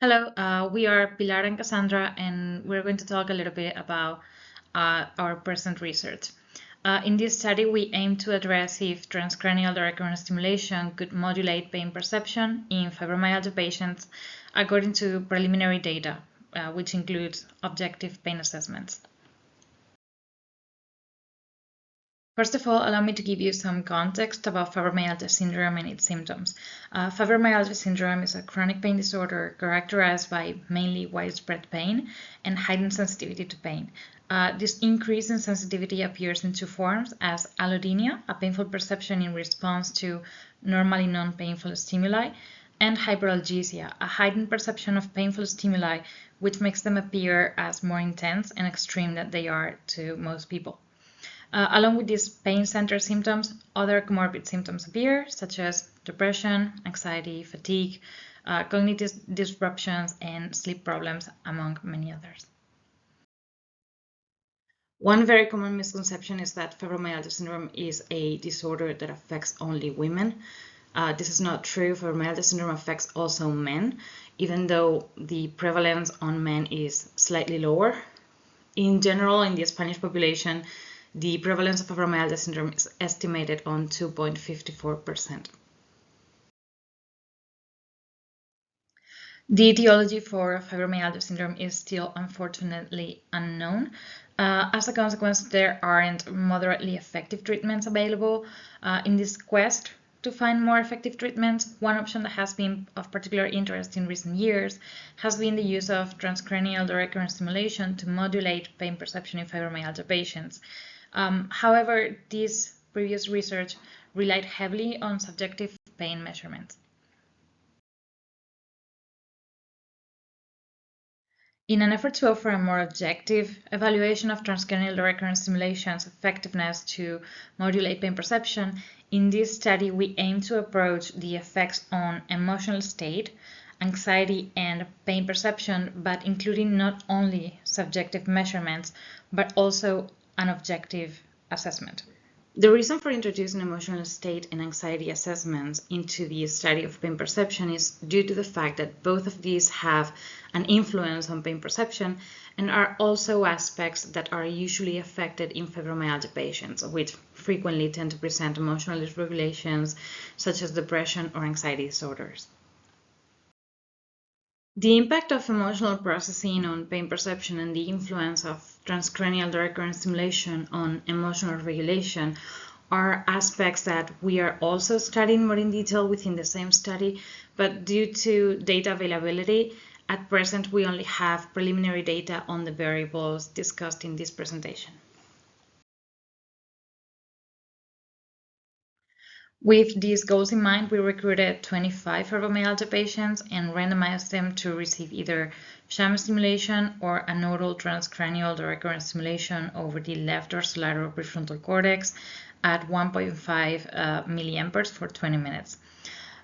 Hello, we are Pilar and Cassandra, and we're going to talk a little bit about our present research. In this study, we aim to address if transcranial direct current stimulation could modulate pain perception in fibromyalgia patients according to preliminary data, which includes objective pain assessments. First of all, allow me to give you some context about fibromyalgia syndrome and its symptoms. Fibromyalgia syndrome is a chronic pain disorder characterized by mainly widespread pain and heightened sensitivity to pain. This increase in sensitivity appears in two forms as allodynia, a painful perception in response to normally non-painful stimuli, and hyperalgesia, a heightened perception of painful stimuli which makes them appear as more intense and extreme than they are to most people. Along with these pain center symptoms, other comorbid symptoms appear, such as depression, anxiety, fatigue, cognitive disruptions, and sleep problems, among many others. One very common misconception is that fibromyalgia syndrome is a disorder that affects only women. This is not true. Fibromyalgia syndrome affects also men, even though the prevalence on men is slightly lower. In general, in the Spanish population, the prevalence of fibromyalgia syndrome is estimated on 2.54%. The etiology for fibromyalgia syndrome is still unfortunately unknown. As a consequence, there aren't moderately effective treatments available. In this quest to find more effective treatments, one option that has been of particular interest in recent years has been the use of transcranial direct current stimulation to modulate pain perception in fibromyalgia patients. However, this previous research relied heavily on subjective pain measurements. In an effort to offer a more objective evaluation of transcranial direct current stimulation's effectiveness to modulate pain perception, in this study we aim to approach the effects on emotional state, anxiety, and pain perception, but including not only subjective measurements, but also an objective assessment. The reason for introducing emotional state and anxiety assessments into the study of pain perception is due to the fact that both of these have an influence on pain perception and are also aspects that are usually affected in fibromyalgia patients, which frequently tend to present emotional dysregulations such as depression or anxiety disorders. The impact of emotional processing on pain perception and the influence of transcranial direct current stimulation on emotional regulation are aspects that we are also studying more in detail within the same study, but due to data availability, at present we only have preliminary data on the variables discussed in this presentation. With these goals in mind, we recruited 25 fibromyalgia patients and randomized them to receive either sham stimulation or a nodal transcranial direct current stimulation over the left dorsolateral prefrontal cortex at 1.5 milliamperes for 20 minutes.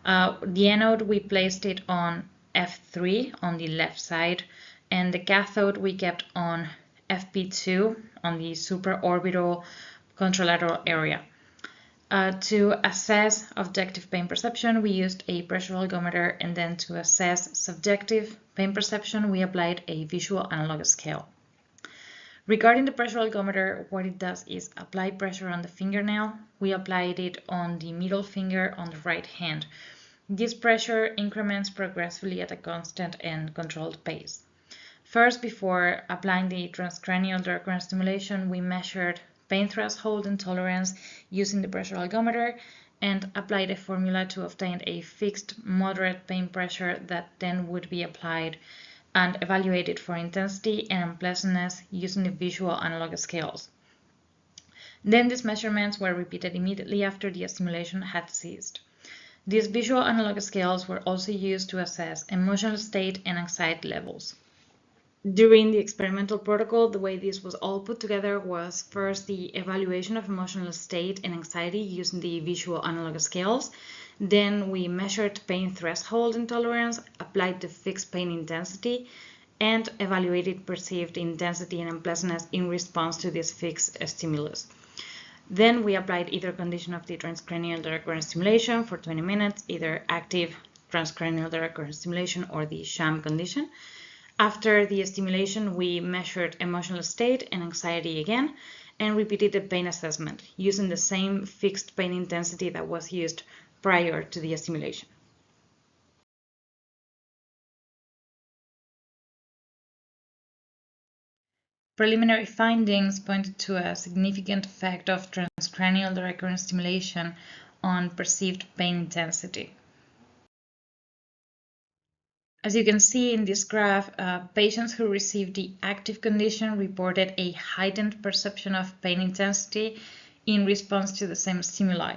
The anode, we placed it on F3 on the left side, and the cathode we kept on FP2 on the supraorbital contralateral area. To assess objective pain perception, we used a pressure algometer, and then to assess subjective pain perception, we applied a visual analog scale. Regarding the pressure algometer, what it does is apply pressure on the fingernail. We applied it on the middle finger on the right hand. This pressure increments progressively at a constant and controlled pace. First, before applying the transcranial direct current stimulation, we measured pain threshold and tolerance using the pressure algometer and applied a formula to obtain a fixed moderate pain pressure that then would be applied and evaluated for intensity and unpleasantness using the visual analog scales. Then these measurements were repeated immediately after the stimulation had ceased. These visual analog scales were also used to assess emotional state and anxiety levels. During the experimental protocol, the way this was all put together was first the evaluation of emotional state and anxiety using the visual analog scales. Then we measured pain threshold and tolerance, applied the fixed pain intensity, and evaluated perceived intensity and unpleasantness in response to this fixed stimulus. Then we applied either condition of the transcranial direct current stimulation for 20 minutes, either active transcranial direct current stimulation, or the sham condition. After the stimulation, we measured emotional state and anxiety again and repeated the pain assessment using the same fixed pain intensity that was used prior to the stimulation. Preliminary findings pointed to a significant effect of transcranial direct current stimulation on perceived pain intensity. As you can see in this graph, patients who received the active condition reported a heightened perception of pain intensity in response to the same stimuli,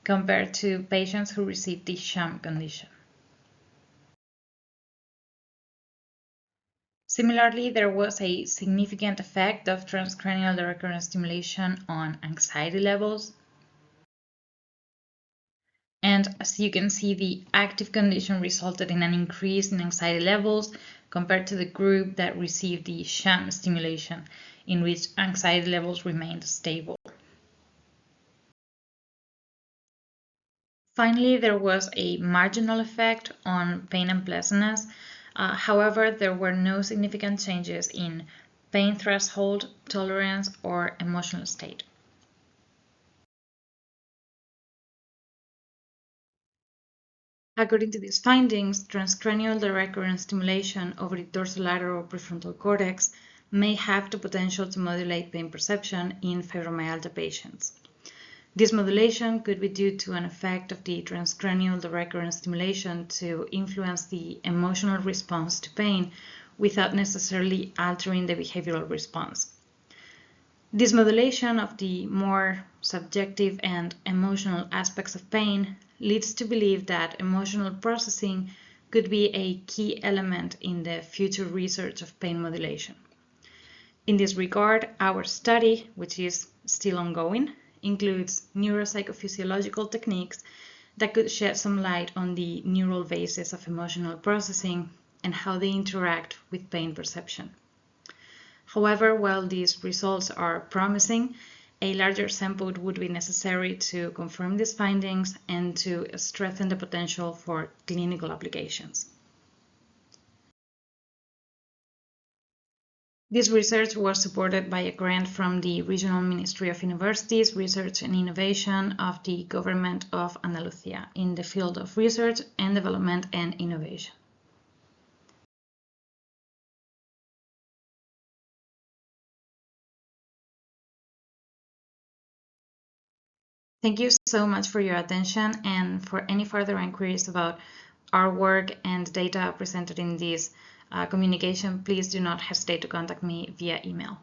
compared to patients who received the sham condition. Similarly, there was a significant effect of transcranial direct current stimulation on anxiety levels. And as you can see, the active condition resulted in an increase in anxiety levels compared to the group that received the sham stimulation, in which anxiety levels remained stable. Finally, there was a marginal effect on pain and pleasantness. However, there were no significant changes in pain threshold, tolerance, or emotional state. According to these findings, transcranial direct current stimulation over the dorsolateral prefrontal cortex may have the potential to modulate pain perception in fibromyalgia patients. This modulation could be due to an effect of the transcranial direct current stimulation to influence the emotional response to pain without necessarily altering the behavioral response. This modulation of the more subjective and emotional aspects of pain leads to believe that emotional processing could be a key element in the future research of pain modulation. In this regard, our study, which is still ongoing, includes neuropsychophysiological techniques that could shed some light on the neural basis of emotional processing and how they interact with pain perception. However, while these results are promising, a larger sample would be necessary to confirm these findings and to strengthen the potential for clinical applications. This research was supported by a grant from the Regional Ministry of Universities, Research and Innovation of the Government of Andalusia in the field of research and development and innovation. Thank you so much for your attention, and for any further inquiries about our work and data presented in this communication, please do not hesitate to contact me via email.